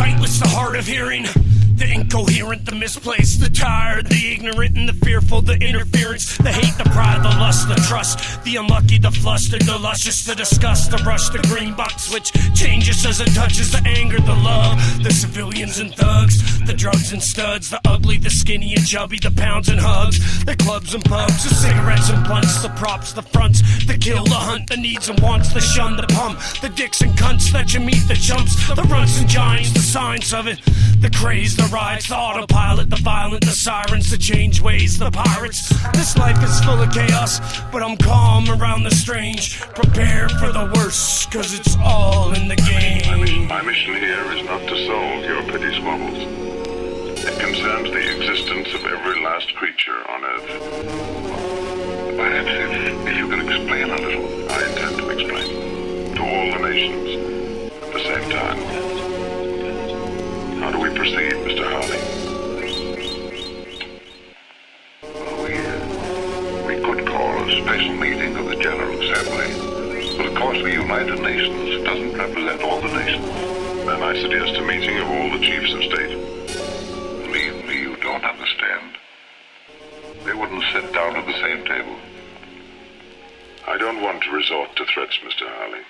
sightless, the hard of hearing, the incoherent, the misplaced, the tired, the ignorant and the fearful, the interference, the hate, the pride, the lust, the trust, the unlucky, the flustered, the luscious, the disgust, the rush, the green box switch changes as it touches, the anger, the love, the civilians and thugs, the drugs and studs, the ugly, the skinny and chubby, the pounds and hugs, the clubs and pubs, the cigarettes and blunts, the props, the fronts, the kill, the hunt, the needs and wants, the shun, the pump, the dicks and cunts that you meet, the chumps, the runts and giants, the signs of it, the craze, the rides, the autopilot, the violent, the sirens, the change ways, the pirates. This life is full of chaos, but I'm calm around the strange. Prepare for the worst, cause it's all in the game. My mission here is not to solve your petty squabbles. It concerns the existence of every last creature on Earth. Perhaps if you can explain a little, I intend to explain. To all the nations, at the same time. How do we proceed, Mr. Harley? Well, we could call a special meeting of the General Assembly. But of course the United Nations doesn't represent all the nations. Then I suggest a meeting of all the chiefs of state. Believe me, you don't understand. They wouldn't sit down at the same table. I don't want to resort to threats, Mr. Harley.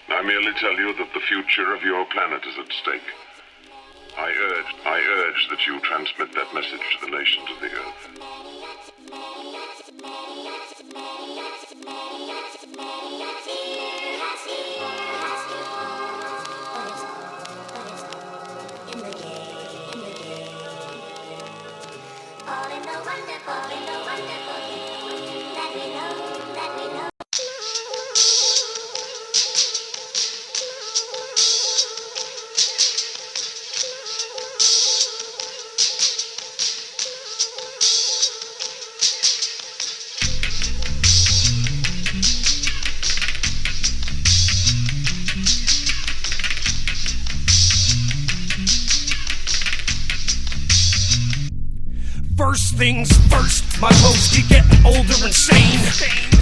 I merely tell you that the future of your planet is at stake. I urge that you transmit that message to the nations of the Earth. First things first, my posts keep getting older and sane.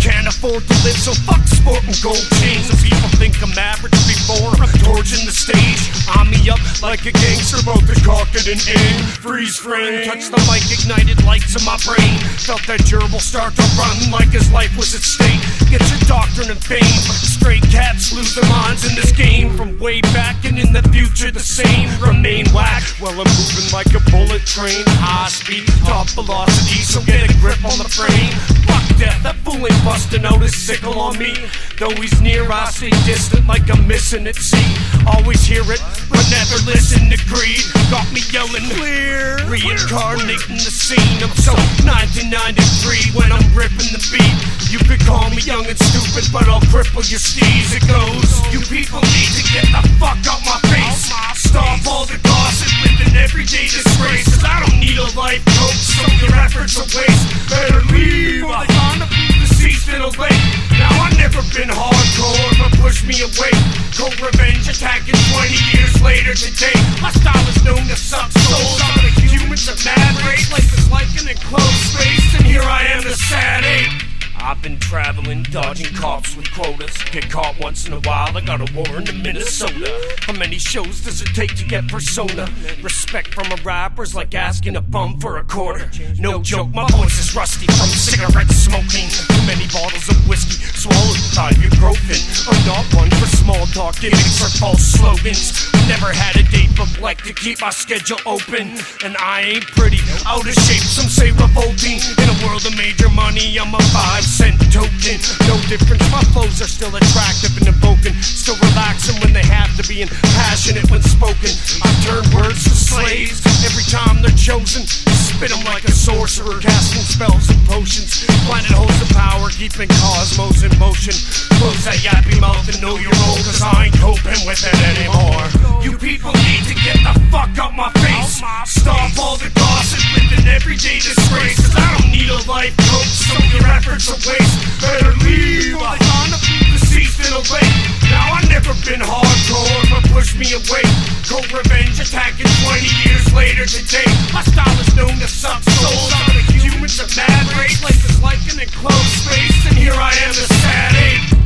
Can't afford to live, so fuck sport and gold chains. Some people think I'm average before I'm torching the stage. I'm me up like a gangster, both the cocked and aim. Freeze frame, touch the mic, ignited lights in my brain. Felt that gerbil start to run like his life was at stake. Get your doctrine and fame. Stray cats lose their minds in this game. From way back and in the future the same. Remain whack, well I'm moving like a bullet train. High speed, top velocity, so get a grip on the frame. Fuck death, that fool ain't busting out his sickle on me. Though he's near, I stay distant like I'm missing at sea. Always hear it, but never listen to greed. Got me yelling clear, reincarnating the scene. I'm so 1993 when I'm ripping the beat. You could call me young and stupid, but I'll cripple your steez. It goes, you people need to get the fuck out my face. Stop all the gossip, live in everyday disgrace. Cause I don't need a life coach, so your efforts are waste. Better leave, or they're gonna be deceased in a lake. Now I've never been hardcore, but push me away. Cold revenge attacking 20 years later today. My style is known to suck souls out of humans at mad rates. Life is like an enclosed space, and here I am, the Sad Ape. I've been traveling, dodging cops with quotas. Get caught once in a while, I got a warrant in Minnesota. How many shows does it take to get persona? Respect from a rapper's like asking a bum for a quarter. No joke, my voice is rusty from cigarette smoking. Too many bottles of whiskey swallowed without ibuprofen. I'm not one for small talk, gimmicks or false slogans. Never had a date but like to keep my schedule open. And I ain't pretty, out of shape, some say revolting. In a world of major money, I'm a 5-cent token. No difference, my flows are still attractive and evoking. Still relaxing when they have to be, and passionate when spoken. I turn words to slaves every time they're chosen. Spit them like a sorcerer, casting spells and potions. Planet holds the power, keeping cosmos in motion. Close that yappy mouth and know your role, cause I ain't coping with it anymore. You people need to get the fuck out my face. Stop all the gossip, live in everyday disgrace. Cause I don't need a life coach, so your efforts are waste. Better leave, or they're gonna be deceased in a lake. Now I've never been hardcore, but push me away. Cold revenge attacking 20 years later today. My style is known to suck souls out of humans at mad rates. Life is like an enclosed space, and here I am, the Sad Ape.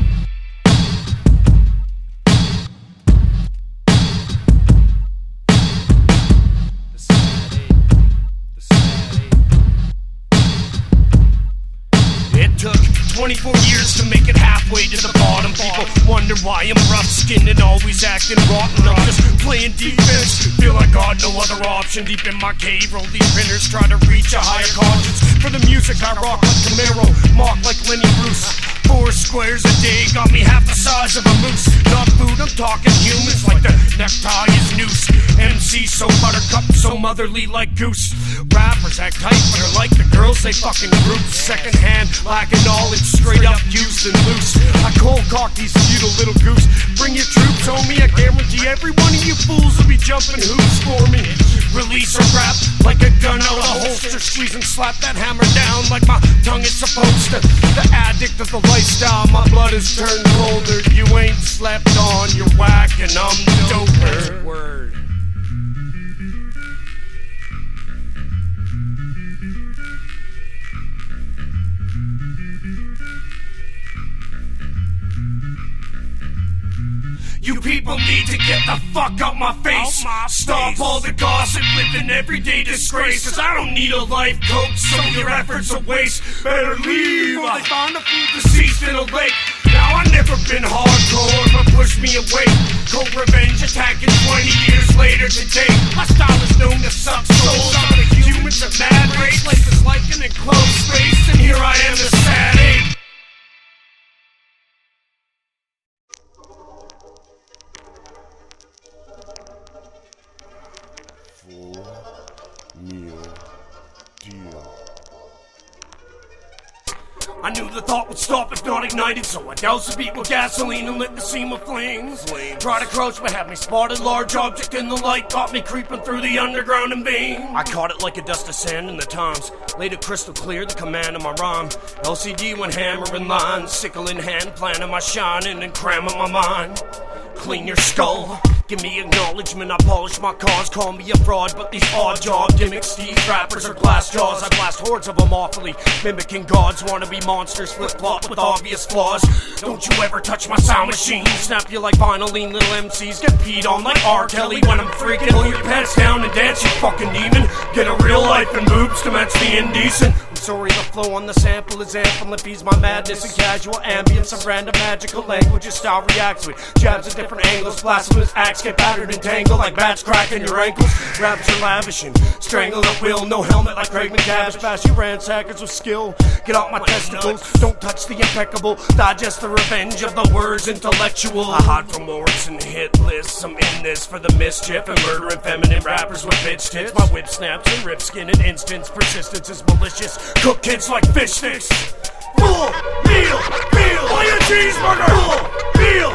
wonder why I'm rough-skinned and always acting rotten. I'm just playing defense, feel I got no other option. Deep in my cave, roll these printers, try to reach a higher conscience. For the music I rock like Camaro, mock like Lenny Bruce. 4 squares a day got me half the size of a moose. Not food, I'm talking humans like the necktie is noose. MC so buttercup, so motherly like goose. Rappers act tight but are like the girls they fucking group. Second hand, lacking knowledge, straight up used and loose. I cold cock these feudal little goose. Bring your troops, homie, I guarantee every one of you fools will be jumping hoops for me. Release a rap like a gun out of a holster. Squeeze and slap that hammer down like my tongue is supposed to. The addict of the lifestyle, my blood has turned colder. You ain't slept on, you're whack and I'm doper. Word. You people need to get the fuck out my face. Stop all the gossip, live in everyday disgrace. Cause I don't need a life coach, so your efforts a waste. Better leave, or they found a food deceased in a lake. Now I've never been hardcore, but push me away. Cold revenge attacking 20 years later today. My style is known to suck souls out of humans at mad rates. Life is like an enclosed space, and here I am, the Sad Ape. I knew the thought would stop if not ignited, so I doused the beat with gasoline and lit the scene with flames. Tried to crouch but had me spotted, large object in the light caught me creeping through the underground in vain. I caught it like a dust of sand in the times, laid it crystal clear, the command of my rhyme. LCD when hammering lines, sickle in hand, planning my shining and cramming my mind. Clean your skull, give me acknowledgement, I polish my cause. Call me a fraud, but these odd job gimmicks, these rappers are glass jaws. I blast hordes of them awfully, mimicking gods. Wanna be monsters, flip-flop with obvious flaws. Don't you ever touch my sound machine, snap you like vinyline, little MCs get peed on like R. Kelly when I'm freaking. Pull your pants down and dance, you fucking demon. Get a real life and boobs to match the indecent. I'm sorry, the flow on the sample is ample and feeds my madness and casual ambience of random magical language. Your style reacts with jabs at different angles, blasphemous acts get battered and tangled like bats cracking your ankles. Raps are lavishing, strangle at will, no helmet like Craig McTavish. Pass you ransackers with skill, get off my testicles, don't touch the impeccable, digest the revenge of the words intellectual. I hide from warrants and hit lists, I'm in this for the mischief and murdering feminine rappers with bitch tits. My whip snaps and rip skin in instance, persistence is malicious, cook kids like fish sticks. Full meal, buy a cheeseburger. Full meal,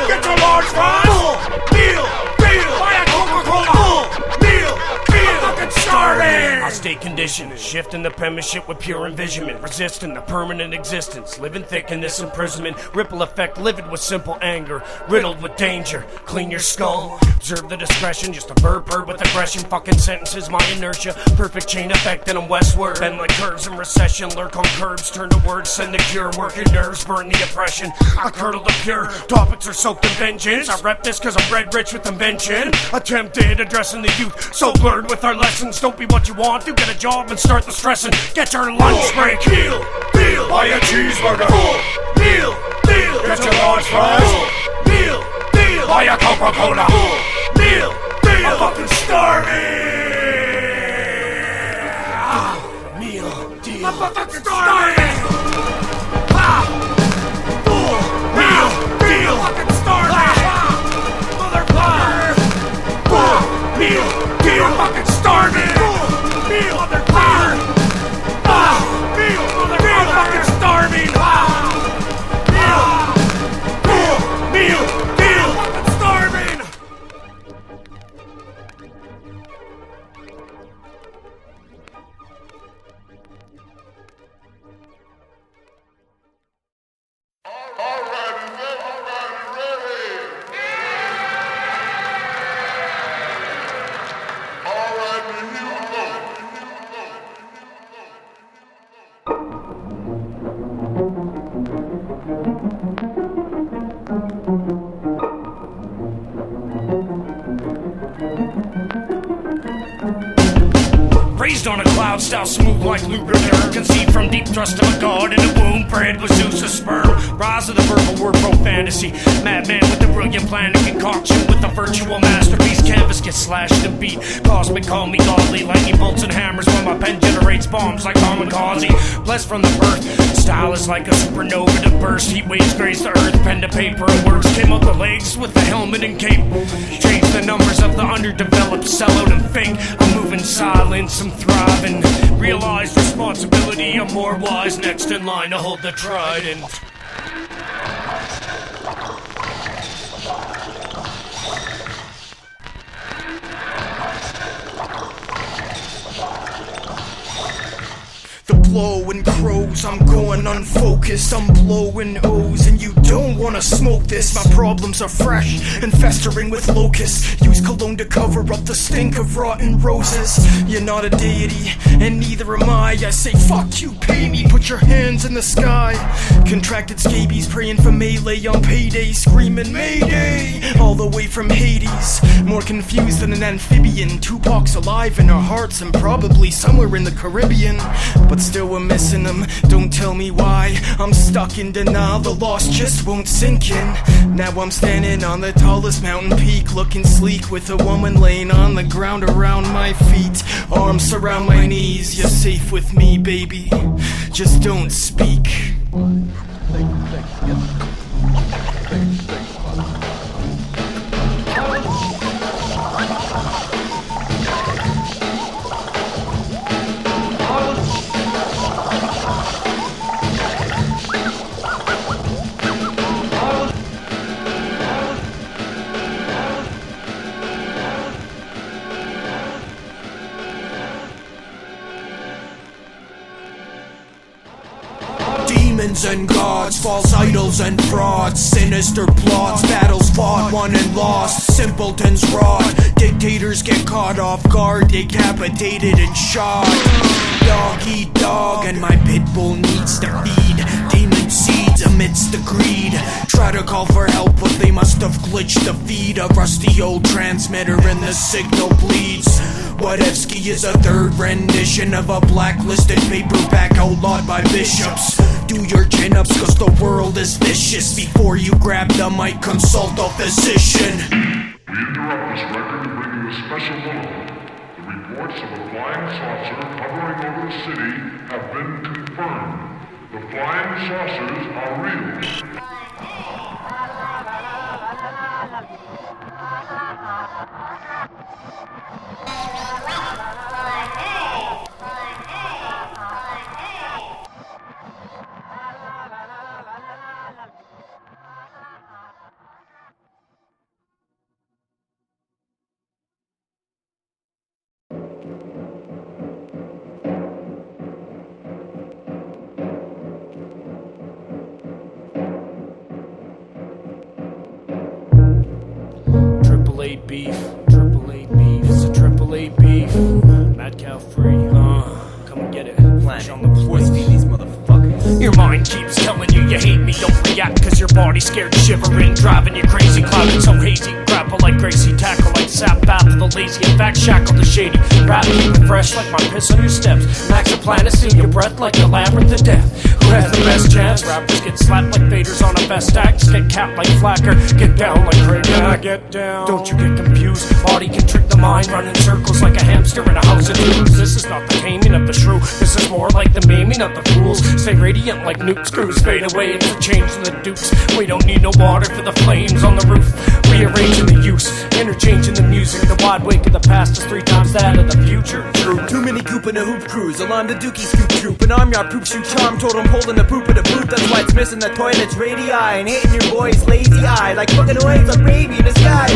get your large fries. Full meal, buy a Coca-Cola. Full meal, I'm fucking starving. I stay conditioned, shifting the penmanship with pure envisionment, resisting the permanent existence, living thick in this imprisonment. Ripple effect, livid with simple anger, riddled with danger. Clean your skull, observe the discretion, just a verb with aggression. Fucking sentences, my inertia, perfect chain effect, and I'm westward. Bend like curves in recession, lurk on curbs, turn to words, send the cure, work your nerves, burn the oppression. I curdle the pure, topics are soaked in vengeance. I rep this cause I'm bred rich with invention. Attempted addressing the youth, so blurred with our lessons. Don't be what you want to, get a job and start the stressing. Get your lunch break. Meal, buy a cheeseburger. Full meal, get your large fries. Meal, buy a Coca-Cola. Full meal, I'm fucking starving. I'm fucking starving. Full meal, fucking starving. Motherfucker. Full meal, I'm fucking starving. Full meal, motherfucker. Meal, motherfucker. I'm fucking starving. Meal, I'm fucking starving. Raised on a cloud, style smooth like lubricature. Conceived from deep trust of a god in a womb, bred with Zeus' sperm. Rise of the verbal word, pro fantasy. Madman with the brilliant plan and concoction. With the virtual masterpiece, canvas gets slashed and beat. Cosmic, call me godly. Lightning bolts and hammers when my pen generates bombs like kamikaze. Blessed from the birth, style is like a supernova to burst. Heat waves graze the earth, pen to paper and words. Came up the legs with the helmet and cape. Change the numbers of the underdeveloped, sellout and fake. I'm moving silence, I'm thriving. Realize responsibility, I'm more wise. Next in line to hold the trident. The blowing crows, I'm going unfocused. I'm blowing O's and you don't wanna smoke this. My problems are fresh and festering with locusts. Use cologne to cover up the stink of rotten roses. You're not a deity and neither am I. I say fuck you, pay me, put your hands in the sky. Contracted scabies praying for melee on payday, screaming Mayday all the way from Hades. More confused than an amphibian. Tupac's alive in our hearts and probably somewhere in the Caribbean. But still we're missing them, don't tell me why. I'm stuck in denial, the loss just won't sink in. Now I'm standing on the tallest mountain peak, looking sleek with a woman laying on the ground around my feet. Arms surround my knees, you're safe with me, baby. Just don't speak. Demons and gods, false idols and frauds, sinister plots, battles fought, won and lost, simpletons rot, dictators get caught off guard, decapitated and shot. Dog eat dog and my pit bull needs to feed demon seeds amidst the greed. Try to call for help but they must have glitched the feed. A rusty old transmitter and the signal bleeds. Whatevski is a third rendition of a blacklisted paperback outlawed by bishops. Do your chin-ups cause the world is vicious. Before you grab the mic, consult a physician. We interrupt this record to bring you a special bulletin. The reports of a flying saucer hovering over the city have been confirmed. The flying saucers are real. AAA Beef, AAA Beef, it's a AAA Beef. Mad cow free, come and get it. Planit on the plate. These motherfuckers. Your mind keeps telling you hate me, don't react cause your body's scared, shivering, driving you crazy, clouded so hazy. Grapple like Gracie, tackle like sap, bath of the lazy, in fact shackle the shady. Rap keep fresh like my piss on your steps. Max of Planit, steal your breath like the labyrinth of death. Who has the best chance? Rappers get slapped like faders on a fest act. Get capped like flacker, get down like crazy. Yeah, get down. Don't you get confused? Body can trick the mind, run in circles like a hamster in a house of dudes. This is not the taming of the shrew. This is more like the maiming of the fools. Stay radiant like nuke screws. Fade away, it's a change in the dukes. We don't need no water for the flames on the roof. Rearranging the use, interchanging the music. The wide wake of the past is 3 times that of the future. True. Too many goop in a hoop cruise. Alarm the dookie scoop troop. An arm yard poop shoot charm. Told him holding the poop of the boot. That's why it's missing the toilet's radii. And hitting your boy's lazy eye. Like fucking waves of baby in the sky.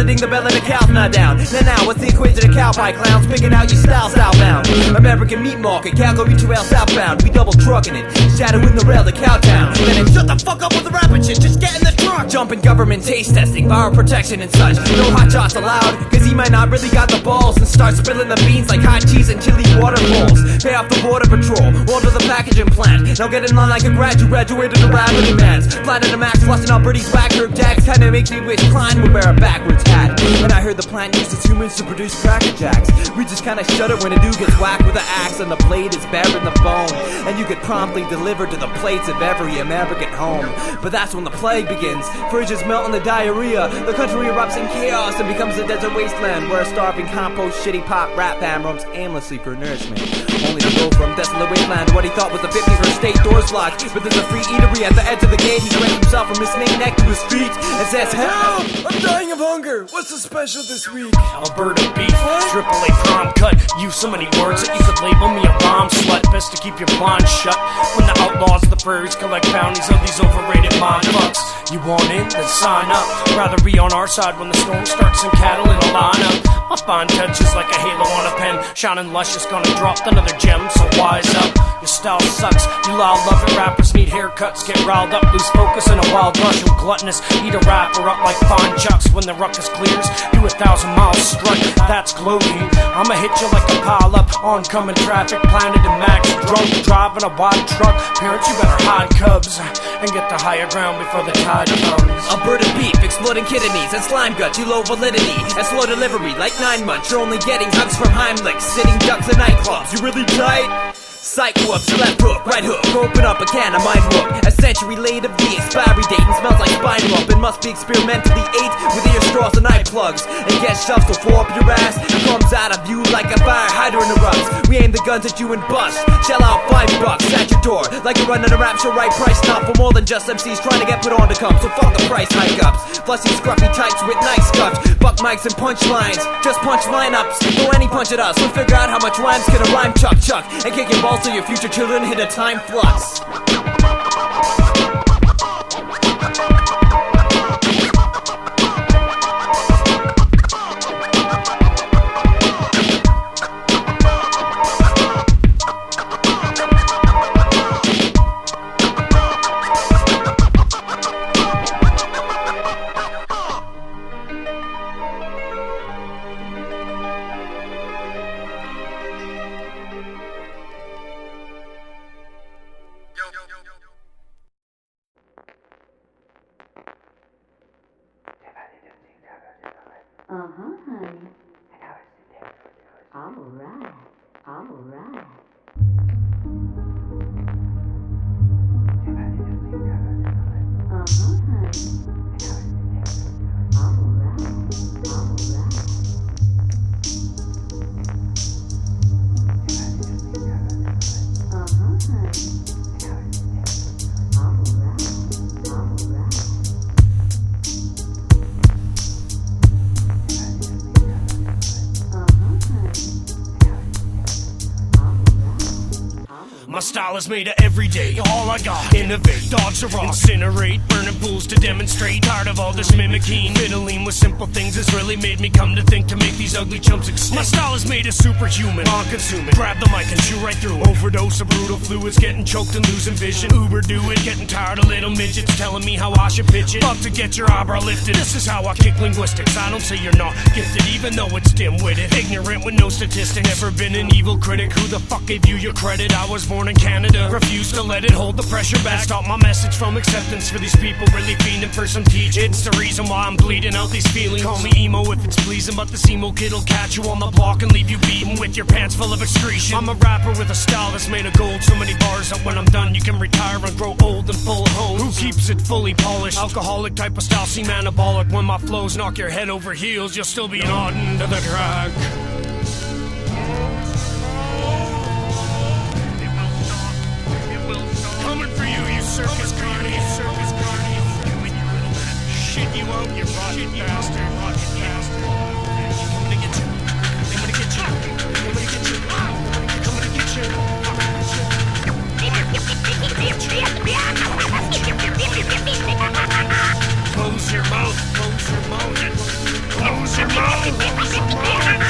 Ding the bell and the cow's not down. Now what's the equation of cow pie clowns? Picking out your style southbound. American meat market. Cow go reach well southbound. We double trucking it. Shadowing the rail to Cowtown. Then it shut the fuck up with the rapping shit. Just get in the Jumping government taste testing, fire protection and such. No hot shots allowed, cause he might not really got the balls and start spilling the beans like hot cheese and chili waterfalls. Pay off the border patrol, order the packaging plant. Now get in line like a graduated to rapid demands. Planning a max, flushing out Birdie's back herb jacks. Kinda makes me wish Klein would wear a backwards hat. And I heard the plant uses humans to produce Cracker Jacks. We just kinda shudder when a dude gets whacked with an axe and the blade is buried in the bone. And you get promptly delivered to the plates of every American home. But that's when the plague begins. Fridges melt in the diarrhea. The country erupts in chaos and becomes a desert wasteland where a starving compost shitty pop rap band roams aimlessly for nourishment. Only to go from desolate wasteland to what he thought was the 51st state, doors locked. But there's a free eatery at the edge of the gate. He directs himself from his snake neck to his feet and says, "Help! I'm dying of hunger. What's the special this week?" Alberta beef, AAA prom cut. Use so many words that you could label me a bomb slut. Best to keep your blonde shut. When the outlaws of the prairies collect bounties of these overrated mind fucks. You want in? Then sign up. Rather be on our side when the storm starts and cattle in a lineup. My fine touch is like a halo on a pen. Shining luscious, gonna drop another gem, so wise up. Your style sucks, you loud loving rappers need haircuts. Get riled up, lose focus in a wild rush. I'm gluttonous, eat a rapper up like fine chucks. When the ruckus clears, do 1,000 miles strut. That's gloating. I'ma hit you like a pile up. Oncoming traffic, Planit and Max. Drunk, driving a wide truck. Parents, you better hide cubs and get to higher ground before the tide comes. Alberta beef, exploding kidneys and slime guts. You low validity and slow delivery like 9 months. You're only getting hugs from Heimlich, sitting ducks in nightclubs. You really tight? Psych whoops, left hook, right hook. Open up a can of mind whoop. A century late of the expiry date and smells like spine rump. It must be experimentally ate with ear straws and eye plugs. And get shoved so far up your ass it comes out of you like a fire hydrant erupts. We aim the guns at you and bust. Shell out $5 at your door like you're running a rap show, right price not for more than just MCs trying to get put on to come. So fuck the price hike ups. Fluffy scruffy types with nice cuffs. Fuck mics and punchlines. Just punch lineups. Throw any punch at us. We'll figure out how much rhymes can a rhyme chuck and kick your balls so your future children hit a time flux. Honey. All right. Honey. My style is made of everyday, all I got. Innovate, dodge the rock, incinerate, burning pools to demonstrate. Tired of all this mimicking, fiddling with simple things has really made me come to think to make these ugly chumps extinct. My style is made of superhuman, non-consuming. Grab the mic and chew right through it. Overdose of brutal fluids, getting choked and losing vision. Uber do it, getting tired of little midgets telling me how I should pitch it. Fuck to get your eyebrow lifted. This is how I kick linguistics. I don't say you're not gifted, even though it's dim-witted. Ignorant with no statistics. Never been an evil critic. Who the fuck gave you your credit? I was born in Canada, refuse to let it hold the pressure back. Stop my message from acceptance for these people really fiending for some teaching. It's the reason why I'm bleeding out these feelings. Call me emo if it's pleasing, but this emo kid'll catch you on the block and leave you beaten with your pants full of excretion. I'm a rapper with a style that's made of gold, so many bars that when I'm done you can retire and grow old and full of hoes. Who keeps it fully polished? Alcoholic type of style, seem anabolic. When my flows knock your head over heels, you'll still be nodding to the track. Coming for you, you circus carny, circus carny. You and your little man. Shit you out, you rotten bastard, rotten bastard. Coming to get you. Coming to get you. Coming to get you. Coming to get you. Close your mouth, close your mouth. Close your mouth.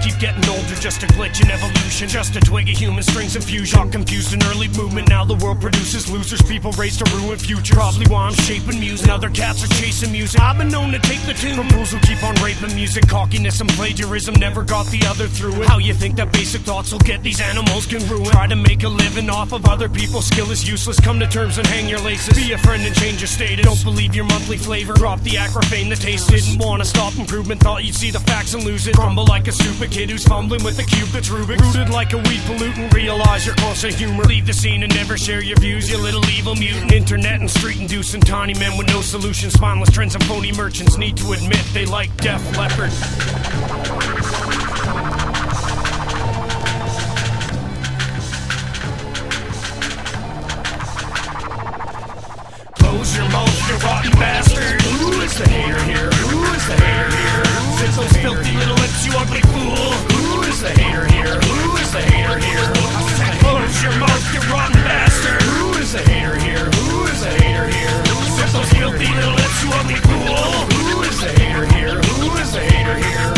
keep getting older, just a glitch in evolution, just a twig of human strings and fusion. Got confused in early movement, now the world produces losers, people raised to ruin futures. Probably why I'm shaping music, now their cats are chasing music. I've been known to take the tune from fools who keep on raping music. Cockiness and plagiarism never got the other through it. How you think that basic thoughts will get these animals congruent? Try to make a living off of other people's skill is useless. Come to terms and hang your laces. Be a friend and change your status. Don't believe your monthly flavor. Drop the acrophane, the taste. Didn't wanna stop improvement, thought you'd see the facts and lose it. Crumble like a stupid kid who's fumbling with a cube that's Rubik. Rooted like a weed pollutant, realize your constant humor. Leave the scene and never share your views, you little evil mutant. Internet and street inducing tiny men with no solutions. Spineless trends and phony merchants need to admit they like Def Leppard. Close your mouth, you rotten bastard. Who is the hater here? Who is the hater here? Fix those filthy little lips, you ugly fool. Who is the hater here? Who is the hater here? Close your mouth, you rotten bastard. Who is the hater here? Who is the hater here? Fix those filthy little lips, you ugly fool. Who is the hater here? Who is the hater here?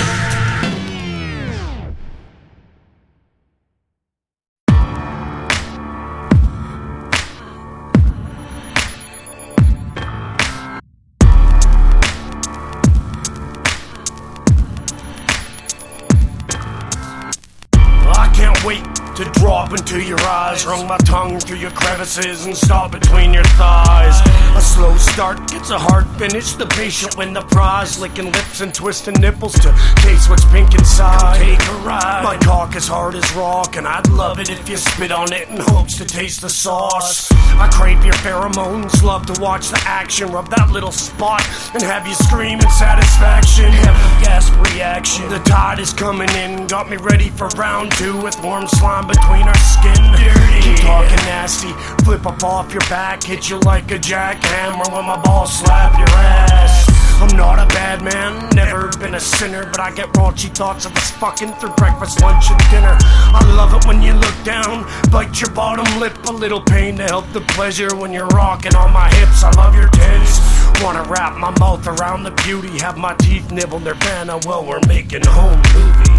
Wait to drop into your eyes, run my tongue through your crevices and stop between your thighs. A slow start gets a hard finish, the patient win the prize. Licking lips and twisting nipples to taste what's pink inside. Come take a ride. My cock is hard as rock, and I'd love it if you spit on it in hopes to taste the sauce. I crave your pheromones, love to watch the action, rub that little spot and have you scream in satisfaction. Heavy gasp reaction, the tide is coming in, got me ready for round two with warm slime between our skin. Dirty. Keep talking nasty, flip up off your back, hit you like a jackhammer when my balls slap your ass. I'm not a bad man, never been a sinner, but I get raunchy thoughts of us fucking through breakfast, lunch, and dinner. I love it when you look down, bite your bottom lip, a little pain to help the pleasure when you're rocking on my hips. I love your tits, wanna wrap my mouth around the beauty, have my teeth nibble Nirvana while we're making home movies.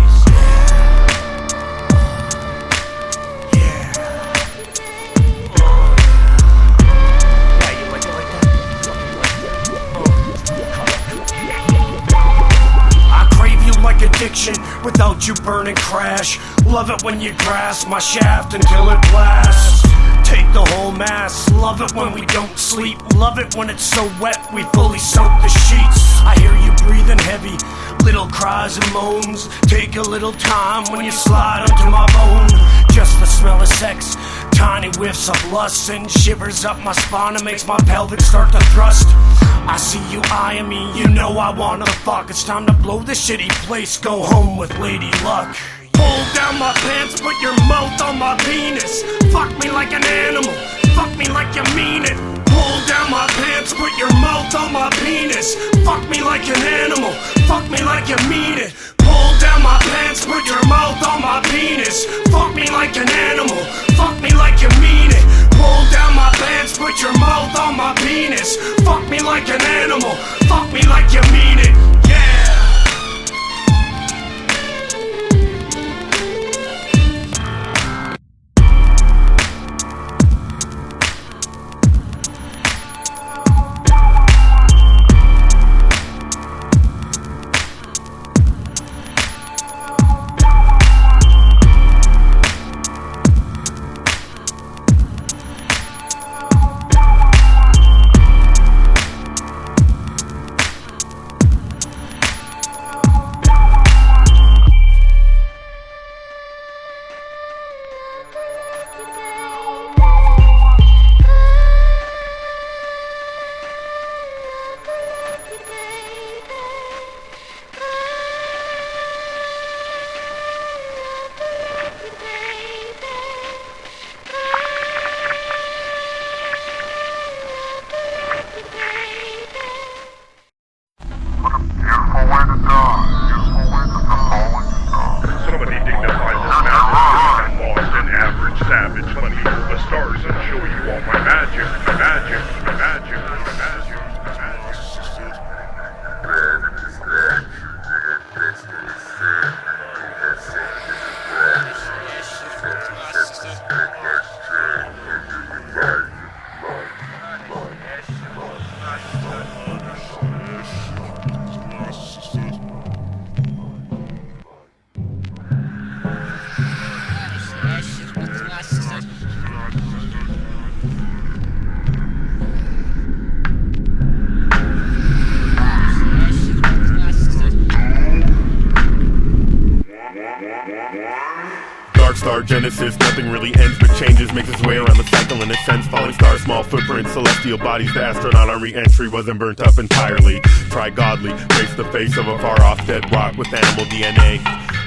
Like addiction, without you burn and crash. Love it when you grasp my shaft until it blasts. Take the whole mass, love it when we don't sleep. Love it when it's so wet we fully soak the sheets. I hear you breathing heavy, little cries and moans. Take a little time when you slide onto my bone. Just the smell of sex, tiny whiffs of lust send shivers up my spine and makes my pelvic start to thrust. I see you eyeing me, you know I wanna fuck. It's time to blow this shitty place, go home with Lady Luck. Pull down my pants, put your mouth on my penis. Fuck me like an animal, fuck me like you mean it. Pull down my pants, put your mouth on my penis. Fuck me like an animal, fuck me like you mean it. Pull down my pants, put your mouth on my penis. Fuck me like an animal, fuck me like you mean it. Pull down my pants, put your mouth on my penis. Fuck me like an animal, fuck me like you mean it. Yeah. star genesis. Nothing really ends but changes, makes its way around the cycle in a sense. Falling stars, small footprints, celestial bodies. The astronaut on re-entry wasn't burnt up entirely. Try godly, face the face of a far-off dead rock with animal DNA.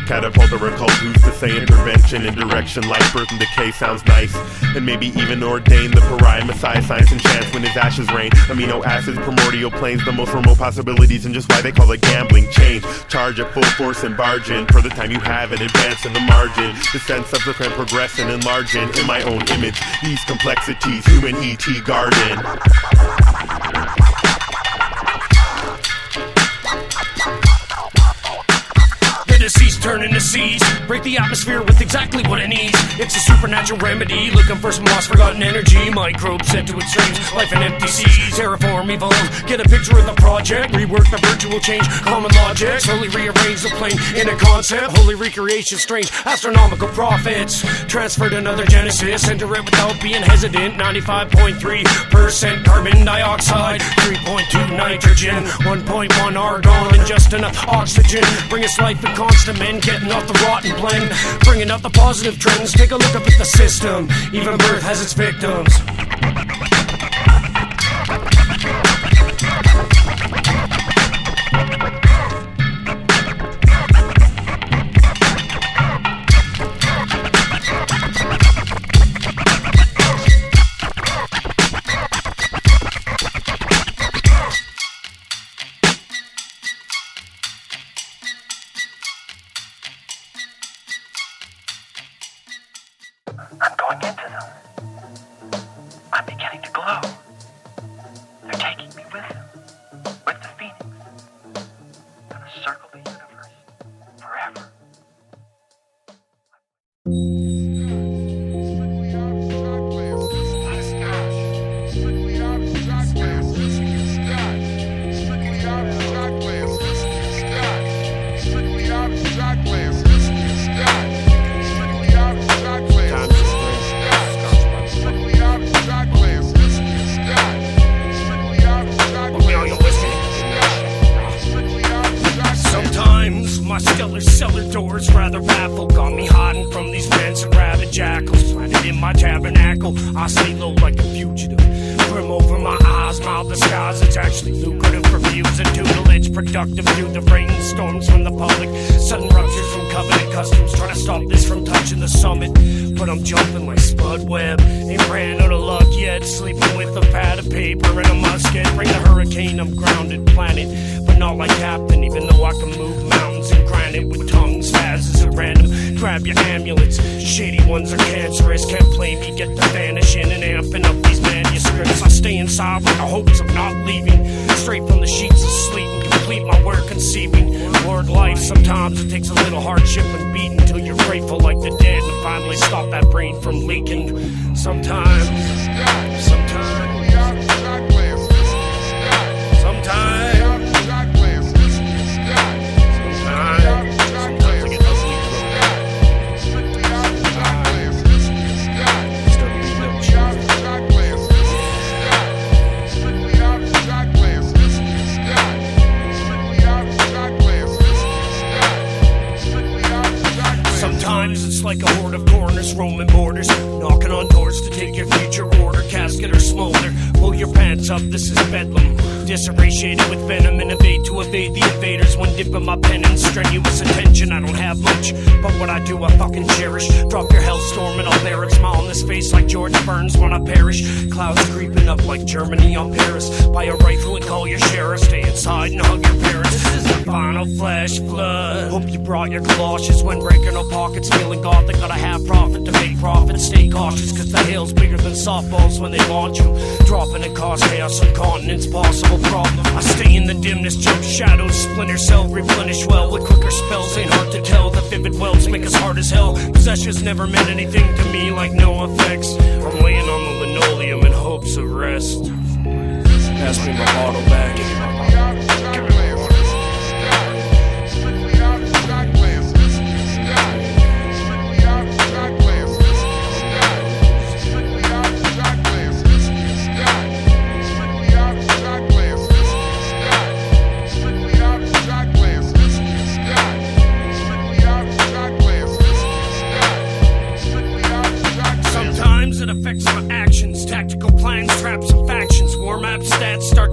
Catapult or occult, who's to say intervention in direction, life, birth and decay sounds nice. And maybe even ordain the pariah, messiah, science and chance when his ashes rain. Amino acids, primordial planes, the most remote possibilities, and just why they call it gambling. Change, charge at full force and barge in. For the time you have it, advance in the margin. Descend, subsequent, progress and enlarging. In my own image, these complexities, human E.T. garden. The seas turn into seas, break the atmosphere with exactly what it needs. It's a supernatural remedy, looking for some lost forgotten energy. Microbes set to extremes, life in empty seas. Terraform, evolve, get a picture of the project. Rework the virtual change, common logic. Slowly rearrange the plane in a concept. Holy recreation, strange astronomical profits. Transfer to another genesis, enter it without being hesitant. 95.3% carbon dioxide, 3.2 nitrogen, 1.1 argon, and just enough oxygen. Bring us life and constant men, getting off the rotten blend, bringing out the positive trends. Take a look up at the system, even birth has its victims. I'm going into them. I'm beginning to glow. They're taking me with them, with the phoenix. Gonna circle the universe forever. My stellar cellar doors rather baffle. Got me hiding from these rancid rabid jackals. Planted in my tabernacle, I stay low like a fugitive. Brim over my eyes, mild disguise. It's actually lucrative for views and tutelage. Productive through the rainstorms from the public. Sudden ruptures from covenant customs. Trying to stop this from touching the summit. But I'm jumping like Spud Webb. Ain't ran out of luck yet. Sleeping with a pad of paper and a musket. Bring the hurricane, I'm grounded. Planet, but not like Captain. Even though I can move mountains and granite with tongues fast as at random. Grab your amulets, shady ones are cancerous. Can't play me, get to vanishing and amping up these manuscripts. I stay inside with the hopes of not leaving. Straight from the sheets of sleep and complete my work conceiving. Lord life, sometimes it takes a little hardship and beating till you're grateful like the dead and finally stop that brain from leaking. Sometimes it's like a horde of corners roaming borders, knocking on doors to take your future order. Casket or smolder, pull your pants up, this is bedlam. Disarrayed with venom and evade to evade the invaders. When dipping my pen in strenuous attention, I don't have much, but what I do I fucking cherish. Drop your hellstorm and I'll bear it. Smile on this face like George Burns when I perish. Clouds creeping up like Germany on Paris. Buy a rifle and call your sheriff. Stay inside and hug your parents. This is the final flash flood. Hope you brought your galoshes when breaking no pockets. Feeling gothic, gotta have profit to make profit. Stay cautious cause the hail's bigger than softballs when they launch you. Dropping it cause chaos on continents, possible problem. I stay in the dimness, jump shadows, splinter cell, replenish well. With quicker spells ain't hard to tell. The vivid wells make us hard as hell. Possessions never meant anything to me like no effects. I'm laying on the linoleum in hopes of rest. Pass me my bottle back.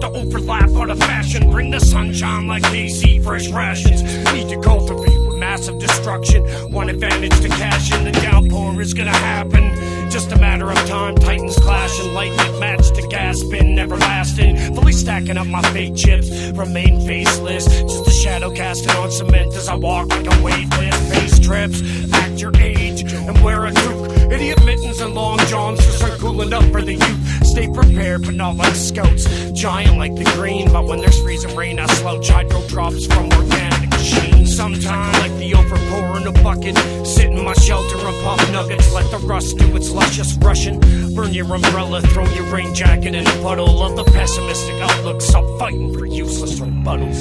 to overlap out of fashion. Bring the sunshine like KC, fresh rations. Need to cultivate with massive destruction. One advantage to cash in, the downpour is gonna happen. Just a matter of time, titans clashing. Lightning match to gas bin, never lasting. Fully stacking up my fake chips, remain faceless. Just a shadow casting on cement as I walk like a weightless. Face trips, act your age, and wear a toque. Idiot mittens and long johns to start cooling up for the youth. Stay prepared, but not like scouts. Giant like the green, but when there's freezing rain, I slouch. Hydro drops from organic machines. Sometimes like the overpour in a bucket. Sit in my shelter and pop nuggets. Let the rust do its luscious rushing. Burn your umbrella, throw your rain jacket in a puddle of the pessimistic outlook. Stop fighting for useless rebuttals.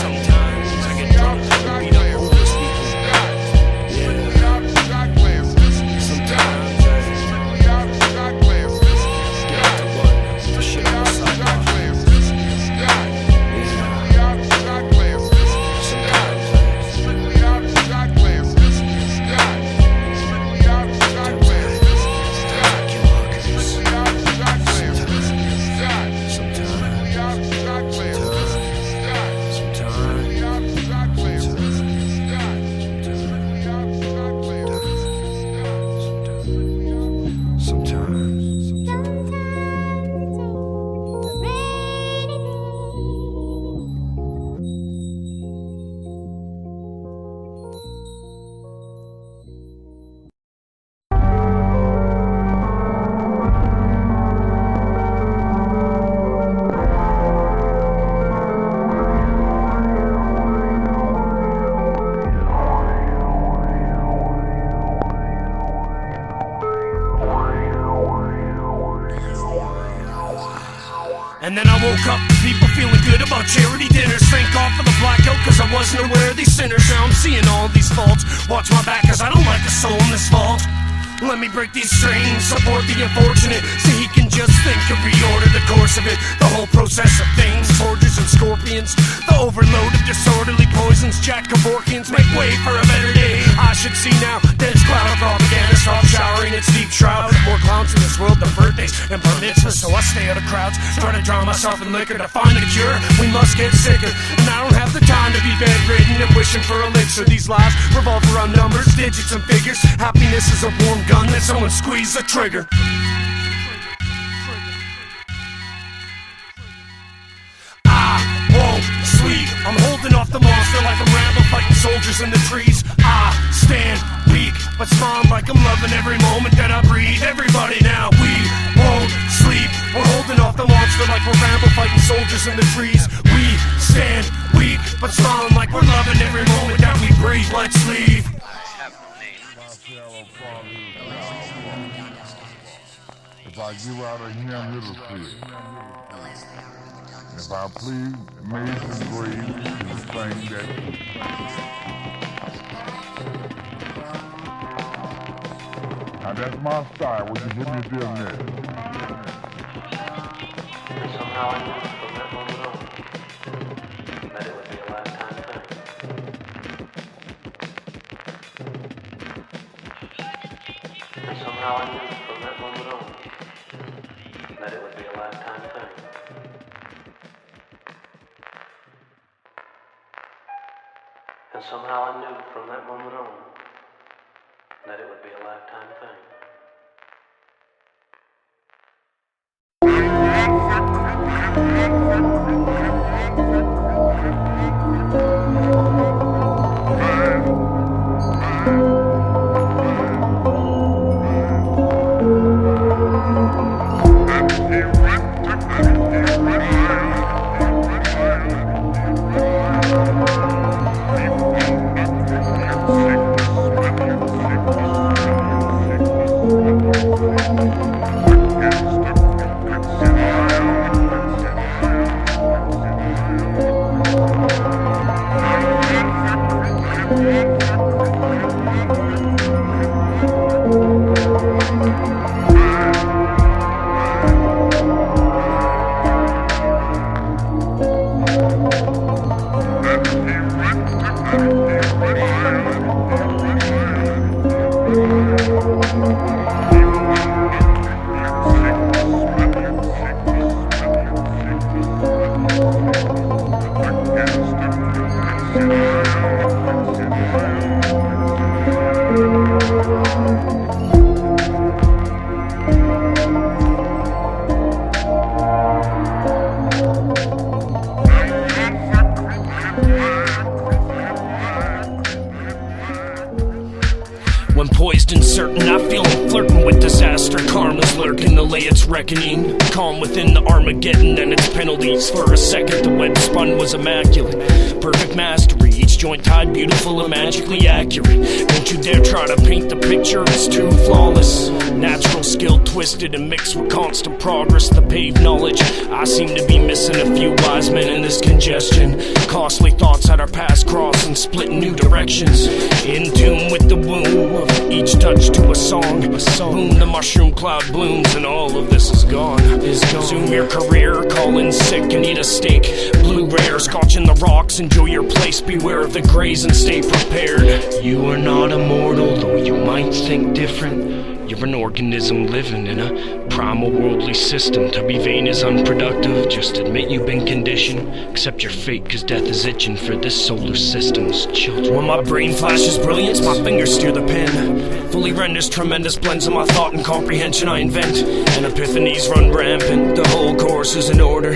Sometimes I get drunk and beat up homeless people. And then I woke up, people feeling good about charity dinners. Thank God for the blackout, cause I wasn't aware of these sinners. Now I'm seeing all these faults. Watch my back, cause I don't like a soul in this vault. Let me break these strings, support the unfortunate, so he can just think and reorder the course of it. The whole process of things, forges and scorpions, the overload of disorderly poisons. Jack Kevorkians make way for a better day. I should see now, dense cloud of propaganda. Stop showering its deep shroud. More clowns in this world than birthdays and bar mitzvahs, so I stay out of crowds. Try to drown myself in liquor to find a cure. We must get sicker, and I don't have the time to be bedridden and wishing for elixir. These lives revolve around numbers, digits and figures. Happiness is a warm gun that someone squeeze the trigger. I won't sleep, I'm holding off the monster like I'm Rambo fighting soldiers in the trees. I stand weak, but smile like I'm loving every moment that I breathe. Everybody now, we won't sleep, we're holding off the monster like we're Rambo fighting soldiers in the trees. We stand weak, but smiling like we're loving every moment that we breathe. Let's leave. If I give out of him, it'll see. If I plead amazing grace to the thing that now that's my style. What you give me this next? And somehow I knew from that moment on that it would be a lifetime thing. And somehow I knew from that moment on that it would be a lifetime thing. And somehow I knew from that moment on that it would be a lifetime thing. lurk in the lay its reckoning. Calm within the Armageddon and its penalties. For a second the web spun was immaculate. Perfect mastery, each joint tied beautiful and magically accurate. Don't you dare try to paint the picture, it's too flawless. Natural skill twisted and mixed with constant progress. The paved knowledge, I seem to be missing a few wise men in this congestion. Costly thoughts at our paths cross and split in new directions. In tune with the womb of each touch to a song. Boom, the mushroom cloud blooms and all of this is gone. Zoom your career, call in sick and eat a steak. Blue rare, scotch in the rocks, enjoy your place. Beware of the grays and stay prepared. You are not immortal, though you might think different. You're an organism living in a primal worldly system. To be vain is unproductive, just admit you've been conditioned. Accept your fate, cause death is itching for this solar system's children. When my brain flashes brilliance, my fingers steer the pen. Fully renders tremendous blends of my thought and comprehension I invent. And epiphanies run rampant, the whole course is in order.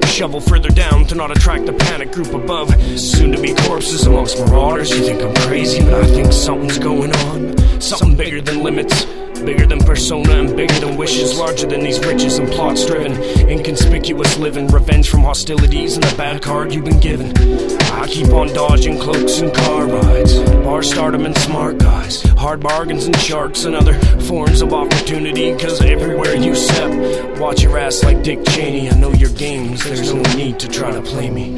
Shovel further down to not attract the panic group above. Soon to be corpses amongst marauders. You think I'm crazy, but I think something's going on. Something bigger than limits, bigger than persona and bigger than wishes. Larger than these riches and plots driven. Inconspicuous living, revenge from hostilities and the bad card you've been given. I keep on dodging cloaks and car rides, bar stardom and smart guys, hard bargains and sharks and other forms of opportunity. Cause everywhere you step, watch your ass like Dick Cheney. I know your games, there's no need to try to play me.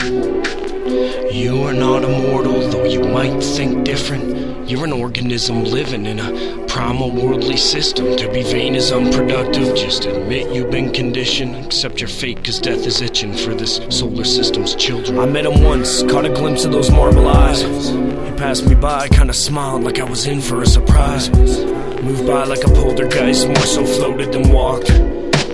You are not immortal, though you might think different. You're an organism living in a primal worldly system. To be vain is unproductive, just admit you've been conditioned. Accept your fate, cause death is itching for this solar system's children. I met him once, caught a glimpse of those marble eyes. He passed me by, kinda smiled like I was in for a surprise. Moved by like a poltergeist, more so floated than walked.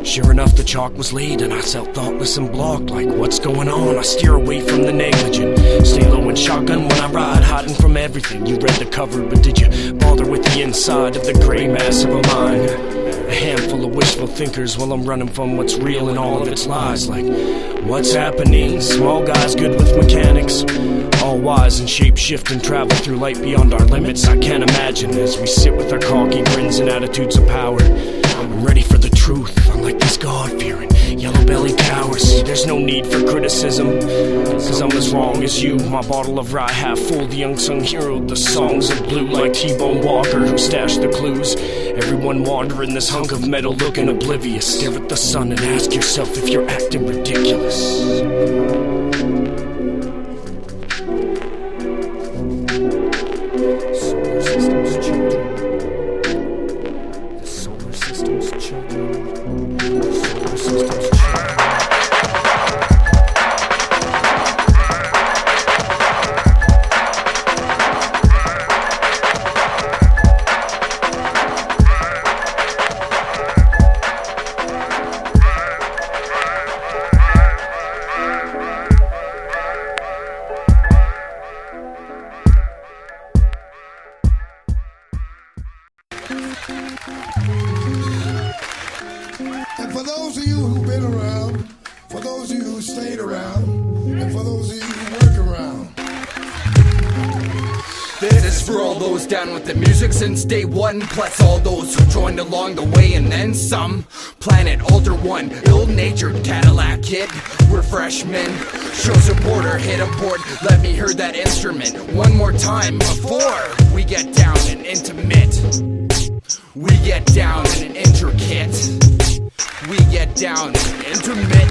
Sure enough, the chalk was laid and I felt thoughtless and blocked. Like, what's going on? I steer away from the negligent. Stay low and shotgun when I ride, hiding from everything. You read the cover, but did you bother with the inside of the gray mass of a mind? A handful of wishful thinkers while I'm running from what's real and all of its lies. Like, what's happening? Small guys good with mechanics, all wise and shape-shift and travel through light beyond our limits. I can't imagine as we sit with our cocky grins and attitudes of power. I'm ready for the truth, unlike these God-fearing, yellow-bellied cowards. See, there's no need for criticism, cause I'm as wrong as you. My bottle of rye half full, the unsung hero. The songs of blue like T-Bone Walker, who stashed the clues. Everyone wandering this hunk of metal looking oblivious. Stare at the sun and ask yourself if you're acting ridiculous. And for those of you who've been around, for those of you who stayed around, and for those of you who work around, this is for all those down with the music since day one, plus all those who joined along the way and then some. Planet Alter One, ill-natured Cadillac kid, we're freshmen. Show support or hit a board, let me hear that instrument one more time before we get down and intimate. We get down and intricate. We get down and intimate.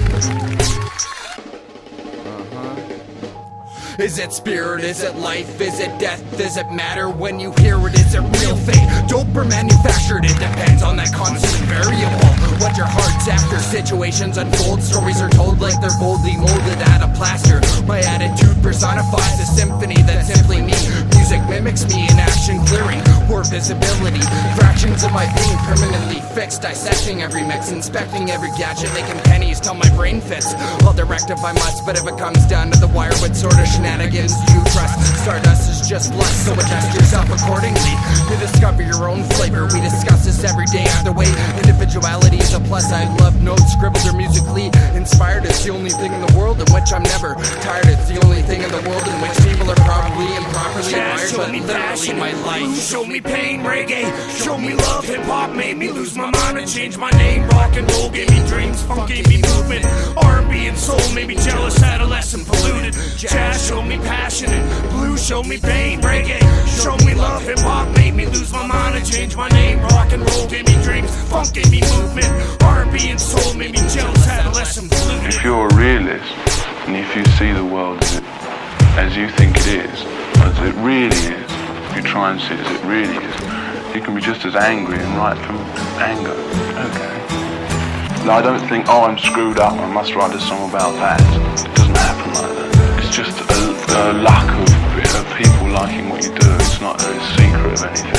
Is it spirit? Is it life? Is it death? Does it matter when you hear it? Is it real fate? Dope or manufactured? It depends on that constant variable. What your heart's after. Situations unfold. Stories are told like they're boldly molded out of plaster. My attitude personifies a symphony that's simply me. Music mimics me in action clearing. Poor visibility. Fractions of my being permanently fixed. Dissecting every mix. Inspecting every gadget. Making pennies till my brain fits. I'll direct if I must. But if it comes down to the wire, what sort of shenanigans you trust? Stardust is just lust, so adjust yourself accordingly. You discover your own flavor. We discuss this every day. Either way, individuality is a plus. I love notes scribbled or musically inspired. It's the only thing in the world in which I'm never tired. It's the only thing in the world in which people are probably improperly Jazz showed me passion, blues showed me pain, reggae showed me love, hip-hop made me lose my mind and change my name. Rock and roll gave me dreams, funk gave me movement, R&B and soul made me jealous, adolescent, polluted. Jazz showed me passion and blues showed me pain, reggae showed me love, hip-hop made me lose my mind and change my name. Rock and roll gave me dreams, funk gave me movement, R&B and soul made me jealous, adolescent, polluted. If you're a realist, and if you see the world as you think it is, as it really is, if you try and see it as it really is, you can be just as angry and write from anger. Okay. Now I don't think, oh, I'm screwed up, I must write a song about that. It doesn't happen like that. It's just a lack of people liking what you do. It's not a secret of anything.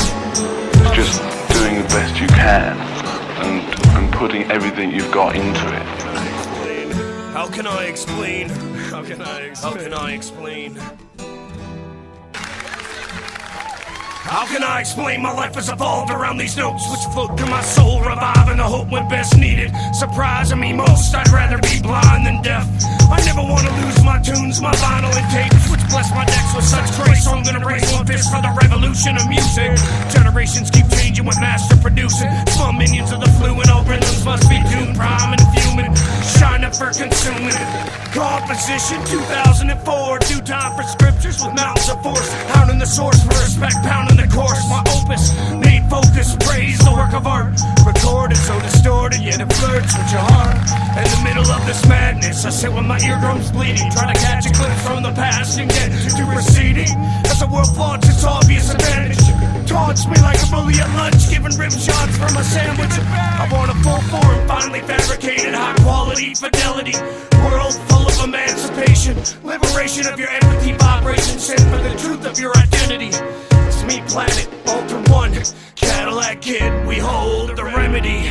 It's just doing the best you can and putting everything you've got into it. How can I explain? How can I explain? How can I explain my life has evolved around these notes which float through my soul, reviving the hope when best needed, surprising me most. I'd rather be blind than deaf. I never want to lose my tunes, my vinyl and tapes, which bless my decks with such grace. So I'm gonna raise one fist for the revolution of music. Generations keep changing with master producing. Small minions of the fluid, all rhythms must be doomed, prime and fuming, shining for consuming. Composition 2004, due time for scriptures with mountains of force, pounding the source for respect, pounding the course. My opus made focus, praise the work of art, recorded so distorted yet it flirts with your heart. In the middle of this madness I sit with my eardrums bleeding, try to catch a glimpse from the past and get to receding as the world flaunts its obvious advantage, taunts me like a bully at lunch, giving rib shots for my sandwich. I want a full form, finally fabricated, high quality fidelity, world full of emancipation, liberation of your empathy, vibration, sent for the truth of your identity. It's me, Planit, Alter One, Cadillac Kid, we hold the remedy.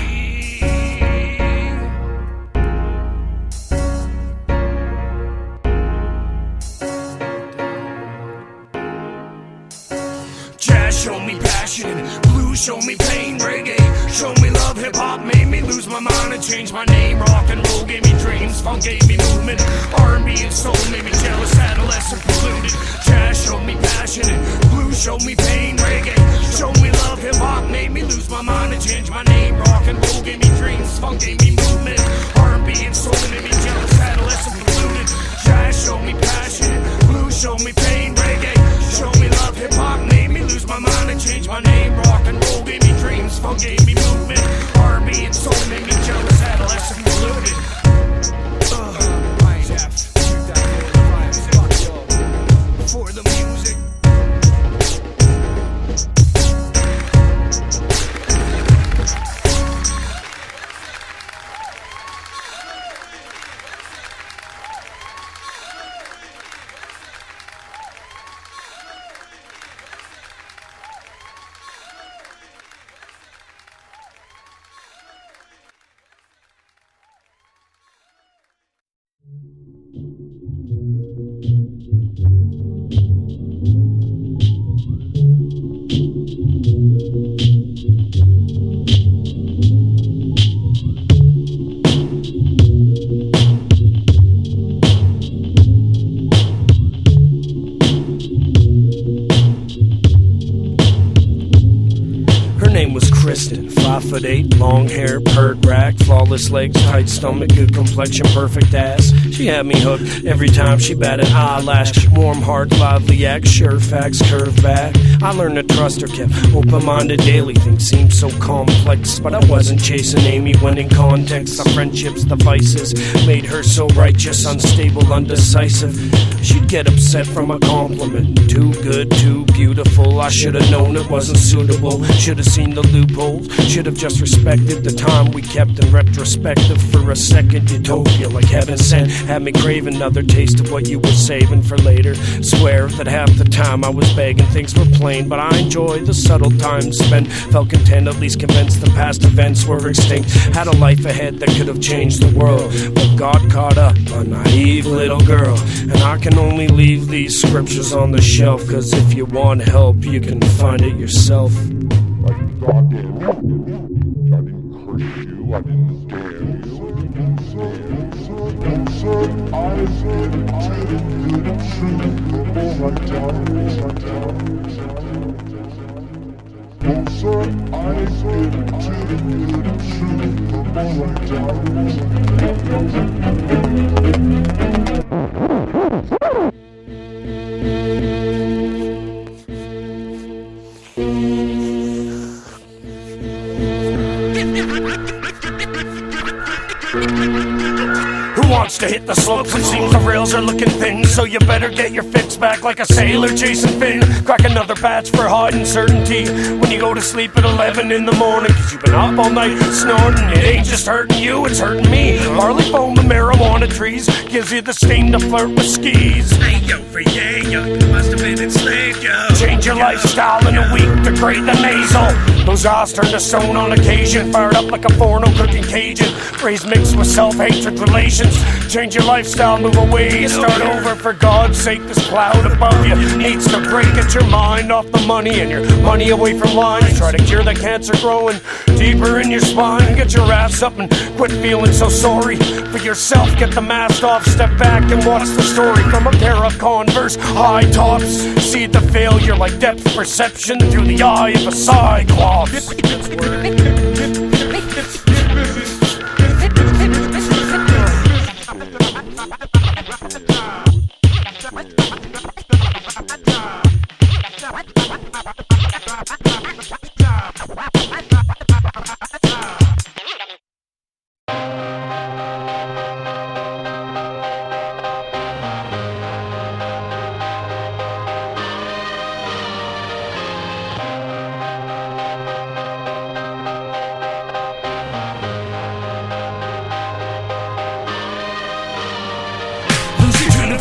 Jazz showed me passion, blues showed me pain, reggae showed me love, hip-hop made me lose my mind and change my name. Rock and roll gave me dreams, funk gave me movement, R&B and soul made me jealous, adolescent, polluted. Jazz showed me passion and blues showed me pain, reggae showed me love, hip-hop made me lose my mind and change my name. Rock and roll gave me dreams, funk gave me movement, R&B and soul made me jealous, adolescent, polluted. Jazz showed me passion and blues showed me pain, reggae showed me love, hip-hop made me lose my mind and change my name. Rock and roll gave me dreams, funk gave me movement, R&B and soul made me jealous, adolescent, polluted. For the music. Kristen, 5'8", long hair, pert rack, flawless legs, tight stomach, good complexion, perfect ass. She had me hooked every time she batted eyelash. Warm heart, lively act, sure facts, curve back. I learned to trust her, kept open-minded daily. Things seemed so complex, but I wasn't chasing Amy when in context. The friendships, the vices made her so righteous, unstable, undecisive. She'd get upset from a compliment. Too good, too beautiful. I should've known it wasn't suitable. Should've seen the loopholes. Should've just respected the time we kept in retrospective. For a second, utopia like heaven sent had me crave another taste of what you were saving for later. Swear that half the time I was begging, things were plain, but I enjoyed the subtle time spent. Felt content, at least convinced the past events were extinct. Had a life ahead that could have changed the world, but God caught up a naive little girl. And I can only leave these scriptures on the shelf, cause if you want help, you can find it yourself. Like God did. I didn't curse you, I didn't dare you, I didn't say Who wants to hit the slopes? It seems the rails are looking thin, so you better get your fix back like a sailor chasing Finn. Crack another batch for hard uncertainty when you go to sleep at 11 in the morning, cause you've been up all night snorting. It ain't just hurting you, it's hurting me. Barley foam and marijuana trees gives you the steam to flirt with skis. Hey yo, for yeah, yo, you must have been enslaved, yo. Change your lifestyle in a week, degrade the nasal. Those eyes turn to stone on occasion, fired up like a porno cooking Cajun. Phrase mixed with self-hatred relations. Change your lifestyle, move away, start over. For God's sake, this cloud above you needs to break. Get your mind off the money and your money away from lines. Try to cure the cancer growing deeper in your spine. Get your ass up and quit feeling so sorry for yourself. Get the mask off, step back and watch the story from a pair of Converse high tops. See the failure like depth perception through the eye of a cyclops.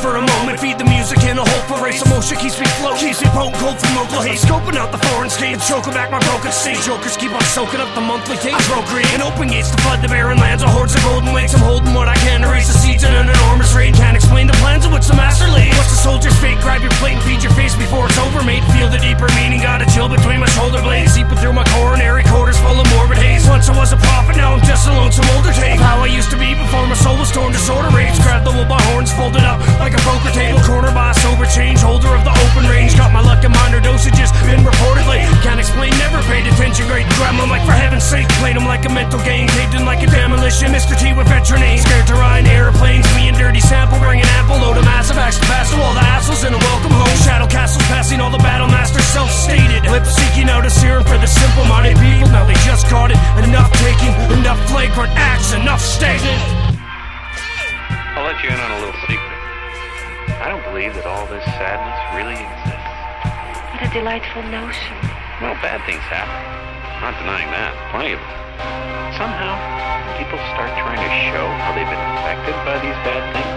For a moment, feed the music in a hopeful race. Emotion keeps me floating, keeps me potent cold from local haze. Scoping out the foreign states, choking back my broken stage. Jokers keep on soaking up the monthly tape. I procreate and open gates to flood the barren lands of hordes of golden wings. I'm holding what I can, erase the seeds in an enormous rain. Can't explain the plans of which the master laid. What's the soldier's fate? Grab your plate and feed your face before it's over, mate. Feel the deeper meaning, got a chill between my shoulder blades. Seeping through my coronary quarters full of morbid haze. Once I was a prophet, now I'm just a lonesome older tape. How I used to be before my soul was torn, disorder rage. Grab the wool by horns, folded up like a poker table. Corner by a sober change, holder of the open range. Got my luck in minor dosages, been reportedly. Can't explain, never paid attention. Great, grab my mic for heaven's sake. Played them like a mental game, caved in like a demolition. Mr. T with veteran name, scared to ride in airplanes. Me and Dirty Sample bring an ample load of massive acts to pass to all the assholes in a welcome home. Shadow castles passing all the battle masters self-stated. Lip seeking out a serum for the simple-minded people. Now they just caught it. Enough taking, enough flagrant acts, enough statement. I'll let you in on a little secret. I don't believe that all this sadness really exists. What a delightful notion. Well, bad things happen. Not denying that. Plenty of them. Somehow, when people start trying to show how they've been affected by these bad things,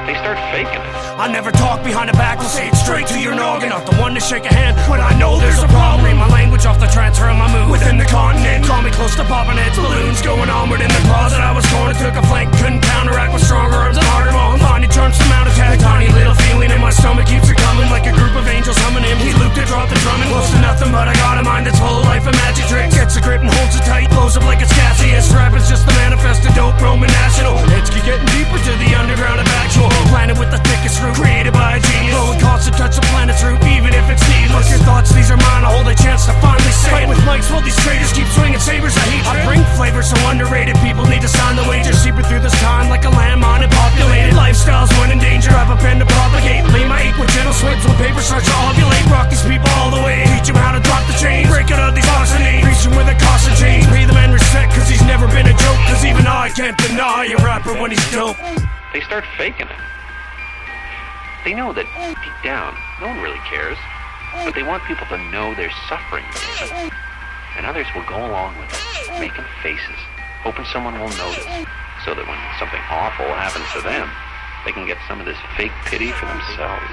they start faking it. I never talk behind a back, I'll say it straight to your noggin. Not the one to shake a hand when I know there's a problem. Read my language off the transfer of my mood within the continent. Call me close to popping heads, balloons going onward in the closet. I was cornered, took a flank, couldn't counteract with stronger arms and harder wrongs. Finding charms to mount attack, tiny little feeling in my stomach keeps it coming like a group of angels humming him. He looped it, dropped the drum and close to nothing, but I got a mind that's full of life and magic tricks. Gets a grip and holds it tight, blows up like it's gaseous. Rap is just the manifest of dope, Roman national. Whatevski getting deeper to the underground of actual. Planet with the thickest root, created by a genius. Blowing constant touch the planet's root, even if it's needless. Your thoughts, these are mine, I hold a chance to finally say it. Fight with mics while these traitors keep swinging sabers. I hate I bring flavor so underrated, people need to sign the wager. Seeping through this time like a landmine and populated. Lifestyles when in danger, I have a pen to propagate. Lay my ink with gentle swips when paper starts to ovulate. Rock these people all the way, teach them how to drop the chains. Break out of these awesome names, reach them with a caution chain. Pay the man respect cause he's never been a joke. Cause even I can't deny a rapper when he's dope. They start faking it. They know that deep down, no one really cares, but they want people to know they're suffering. And others will go along with it, making faces, hoping someone will notice, so that when something awful happens to them, they can get some of this fake pity for themselves.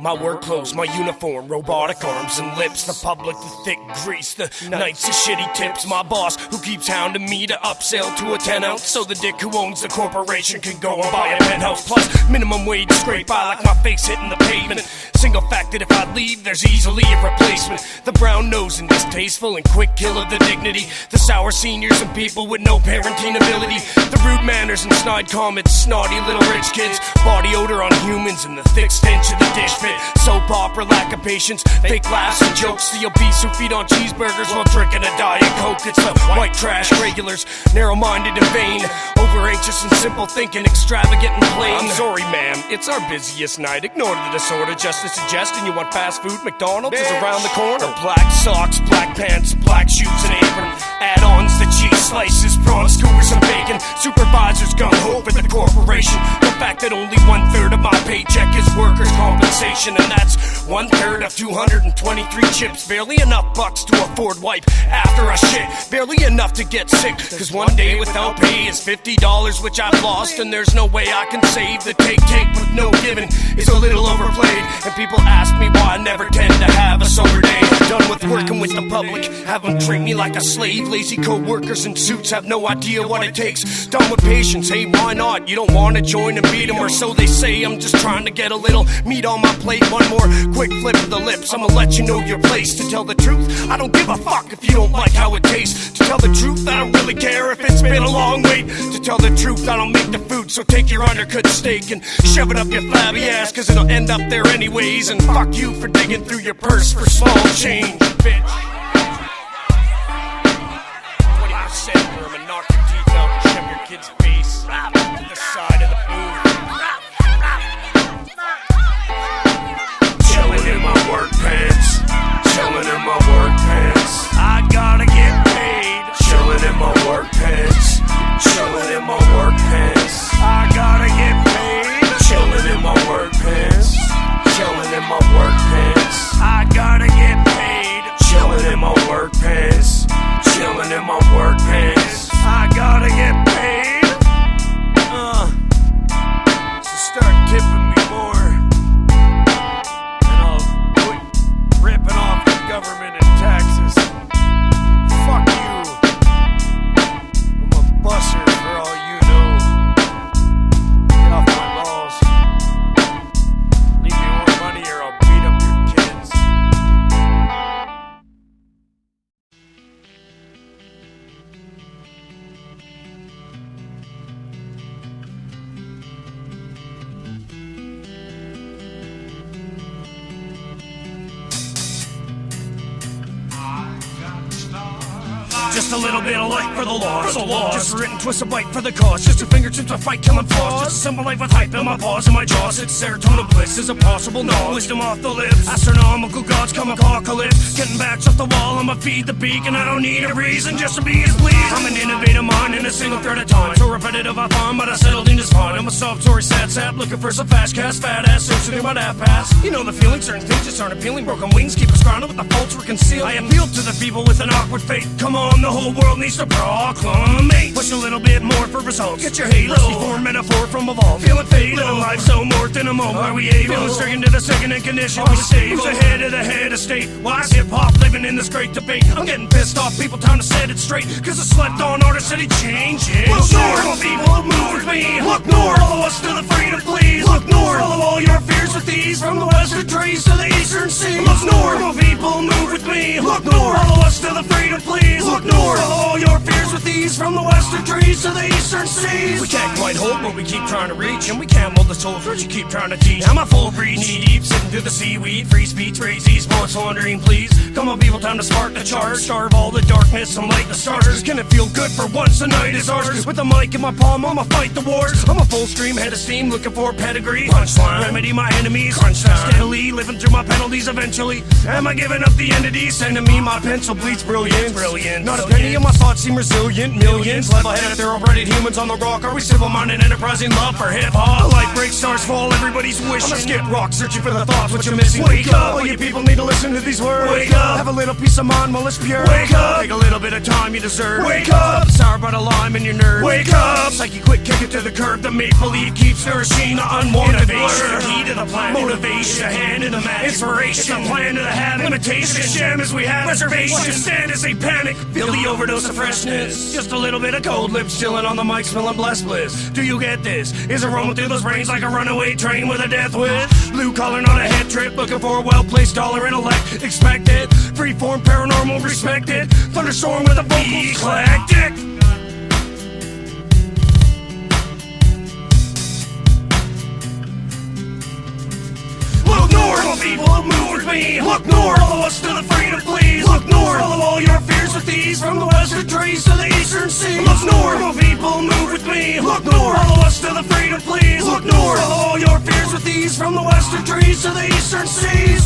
My work clothes, my uniform, robotic arms and lips. The public, the thick grease, the nights of shitty tips. My boss who keeps hounding me to upsell to a 10-ounce, so the dick who owns the corporation can go and buy a penthouse. Plus minimum wage scrape by like my face hitting the pavement. Single fact that if I leave, there's easily a replacement. The brown nose and distasteful and quick kill of the dignity. The sour seniors and people with no parenting ability. The rude manners and snide comments, snotty little rich kids. Body odor on humans and the thick stench of the dish pit. Soap opera, lack of patience, fake laughs and jokes. The obese who feed on cheeseburgers while drinking a Diet Coke. It's the white trash regulars, narrow-minded and vain, over-anxious and simple thinking, extravagant and plain. I'm sorry, ma'am, it's our busiest night. Ignore the disorder just to suggest, and you want fast food? McDonald's is around the corner. Black socks, black pants, black shoes and apron. Add-ons, the cheese slices, prawn skewers and bacon. Supervisors gung-ho for the corporation. The fact that only 1/3 of my paycheck is workers' compensation, and that's 1/3 of 223 chips. Barely enough bucks to afford wipe after a shit. Barely enough to get sick, cause one day without pay is $50 which I've lost, and there's no way I can save. The take with no giving is a little overplayed, and people ask me why I never tend to have a sober day. Done with working with the public, have them treat me like a slave. Lazy co-workers in suits have no idea what it takes. Done with patience, hey why not? You don't want to join and beat them, or so they say. I'm just trying to get a little meat on my plate. One more quick flip of the lips, I'ma let you know your place. To tell the truth, I don't give a fuck if you don't like how it tastes. To tell the truth, I don't really care if it's been a long wait. To tell the truth, I don't make the food, so take your undercut steak and shove it up your flabby ass, cause it'll end up there anyways. And fuck you for digging through your purse for small change, bitch. 20% or I'ma knock your teeth out and shove your kid's face to the side of the booth. Chillin' in my work pants, chillin' in my work pants. I gotta get paid. Chillin' in my work pants, chillin' in my work pants. I gotta get paid. Chillin' in my work pants, chillin' in my work pants. I gotta get paid. Chillin' in my work pants, chillin' in my work pants. I gotta get paid. So start tipping me more, and I'll quit ripping off the government and taxes. Fuck you. I'm a busser for all you know. Get off my balls. Leave me more money or I'll beat up your kids. Just a little bit of light for the lost. Just a written twist of bite for the cause. Just a fingertips of fight killing flaws. Just a simple life with hype in my paws and my jaws. It's serotonin bliss is a possible no. Wisdom off the lips. Astronomical gods come apocalypse. Getting backs off the wall, I'ma feed the beak, and I don't need a reason just to be as pleased. I'm an innovative mind in a single thread at a time. So repetitive I find, but I settled in just fine. I'm a soft story sad sap, looking for some fast cast, fat ass, searching about that pass. You know the feeling, certain things just aren't appealing. Broken wings keep us grounded with the faults we're concealed. I appeal to the people with an awkward fate. Come on, the whole world needs to proclamate. Push a little bit more for results. Get your halo. For metaphor from evolve. Feeling fade. Living life so more than a moment. Why we able? Feeling stricken to the second in condition. We stay. Who's ahead of the head of state? Why is hip hop living in this great debate? I'm getting pissed off. People time to set it straight. Cause the slept on artist said he changed it. Look north, people move with me. Look north, follow us to the freedom, please. Look north, follow all your fears with ease. From the western trees to the eastern seas. Look north, people move with me. Look north, follow us to the freedom, please. Look north, follow all your fears with ease. From the western trees to the eastern seas. We can't quite hold what we keep trying to reach, and we can't mold the souls what you keep trying to teach. I'm a full breed, knee deep, sitting through the seaweed. Free speech, raise these sports wandering, please. Come on, people, time to spark the charge. Starve all the darkness and light the stars. Can it feel good for once the night is ours? With a mic in my palm, I'ma fight the wars. I'm a full stream, head of steam, looking for a pedigree. Punchline, remedy my enemies. Crunch time, steadily, living through my penalties eventually. Am I giving up the entity? Sending me my pencil bleeds brilliant. Not a penny of my thoughts seem resilient. Millions, level-headed, thoroughbred humans on the rock. Are we simple-minded, enterprising love for hip-hop? The light breaks, stars fall, everybody's wishing. I'm a skip rock, searching for the thoughts, what you're missing. Wake up, all you people need to listen to these words. Wake up, have a little peace of mind while it's pure. Wake up, take a little bit of time you deserve. Wake up, sour by the lime in your nerve. Wake up, psyche quick, kick it to the curb. The make-believe keeps nourishing the unwanted blur. Heat of the planet. Motivation is a hand in the mat. Inspiration, it's a plan to the habit. Limitation, as sham as we have. Reservation, stand as they panic. Feel the overdose of freshness. Just a little bit of cold lips chilling on the mic, smelling blessed bliss. Do you get this? Is a rolling through those brains like a runaway train with a death wish? Blue collar, not a head trip. Looking for a well-placed dollar intellect. Expect it. Freeform, paranormal, respected. Thunderstorm with a vocal eclectic. Look north, people, move with me. Look north, follow us to the freedom, please. Look north, follow all your fears with ease. From the western trees to the eastern seas. Look north, people, move with me. Look north, follow us to the freedom, please. Look north, follow all your fears with ease. From the western trees to the eastern seas.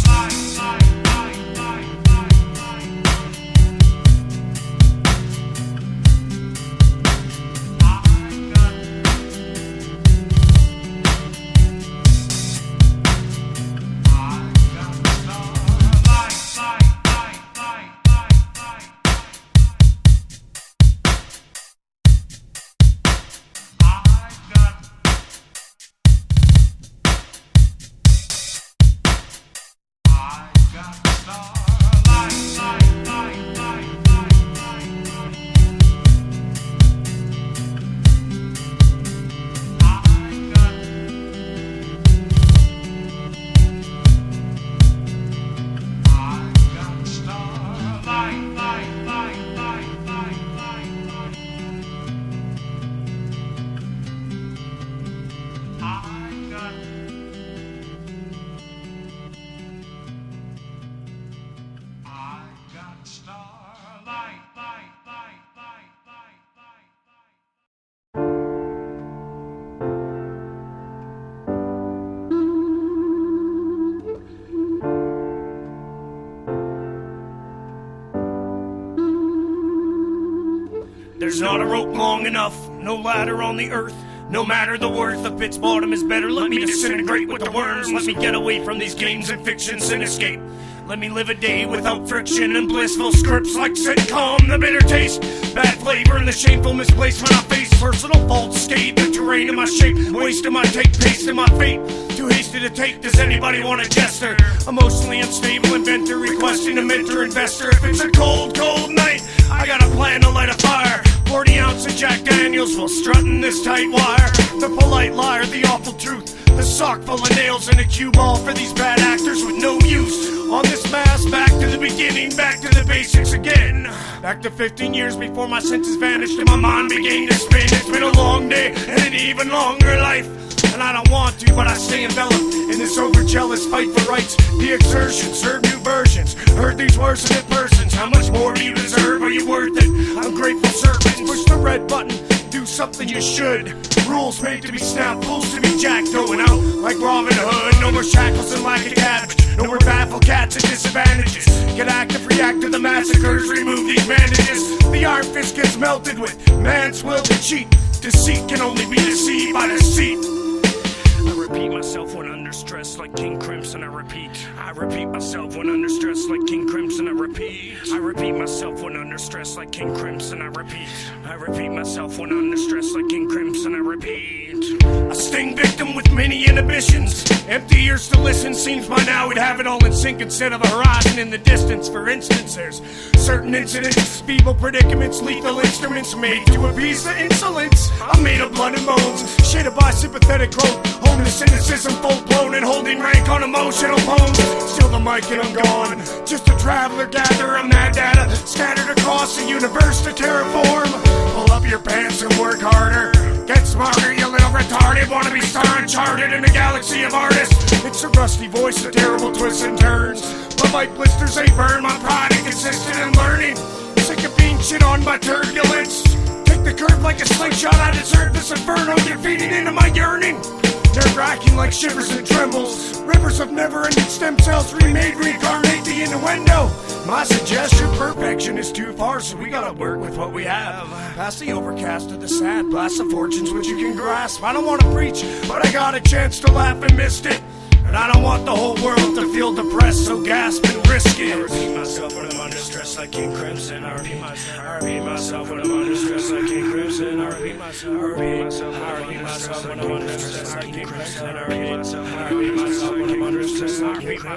There's not a rope long enough, no ladder on the earth. No matter the worth, the pit's bottom is better. Let me disintegrate with the worms. Let me get away from these games and fictions and escape. Let me live a day without friction and blissful scripts like sitcom. The bitter taste, bad flavor, and the shameful misplacement I face. Personal faults, skate the terrain in my shape. Wasting my take, pasting my fate. Too hasty to take, does anybody want a jester? Emotionally unstable inventor, requesting a mentor investor. If it's a cold, cold night, I got a plan to light a fire. 40 ounce of Jack Daniels while strutting this tight wire. The polite liar, the awful truth. The sock full of nails and a cue ball for these bad actors with no use. On this mask, back to the beginning, back to the basics again. Back to 15 years before my senses vanished and my mind began to spin. It's been a long day and an even longer life. And I don't want to, but I stay enveloped in this over-jealous fight for rights. The exertion, serve new versions. Heard these words in persons. How much more do you deserve? Are you worth it? I'm grateful servant. Push the red button. Do something you should. Rules made to be snapped, fools to be jacked. Going out like Robin Hood. No more shackles and lack of cabbage. No more baffled cats and disadvantages. Get active, react to the massacres. Remove these bandages. The iron fist gets melted with man's will to cheat. Deceit can only be deceived by deceit. I repeat myself when under stress like King Crimson, I repeat. I repeat myself when under stress like King Crimson, I repeat. I repeat myself when under stress like King Crimson, I repeat. I repeat myself when under stress like King Crimson, I repeat. A sting victim with many inhibitions. Empty ears to listen, seems by now we'd have it all in sync instead of a horizon in the distance. For instance, there's certain incidents, feeble predicaments, lethal instruments made to appease the insolence. I'm made of blood and bones, shaded by sympathetic growth. Holding the cynicism full blown and holding rank on emotional poems. Still the mic and I'm gone. Just a traveler gatherer of mad data scattered across the universe to terraform. Pull up your pants and work harder. Get smarter, you little retarded. Wanna be star uncharted in a galaxy of artists. It's a rusty voice, a terrible twists and turns. But my blisters they burn, my pride inconsistent in learning. Sick of being shit on by turbulence. Take the curve like a slingshot, I deserve this inferno. You're feeding into my yearning. Nerve-wracking like shivers and trembles. Rivers of never-ending stem cells remade, reincarnate the innuendo. My suggestion, perfection is too far, so we gotta work with what we have. Past the overcast of the sad blast of fortunes which you can grasp. I don't wanna preach, but I got a chance to laugh and missed it. And I don't want the whole world to feel depressed, so gasp and risk it. I repeat myself when I'm under stress like King Crimson. I repeat myself when I'm under stress like King Crimson. I repeat myself when I'm under stress like King Crimson. I repeat myself I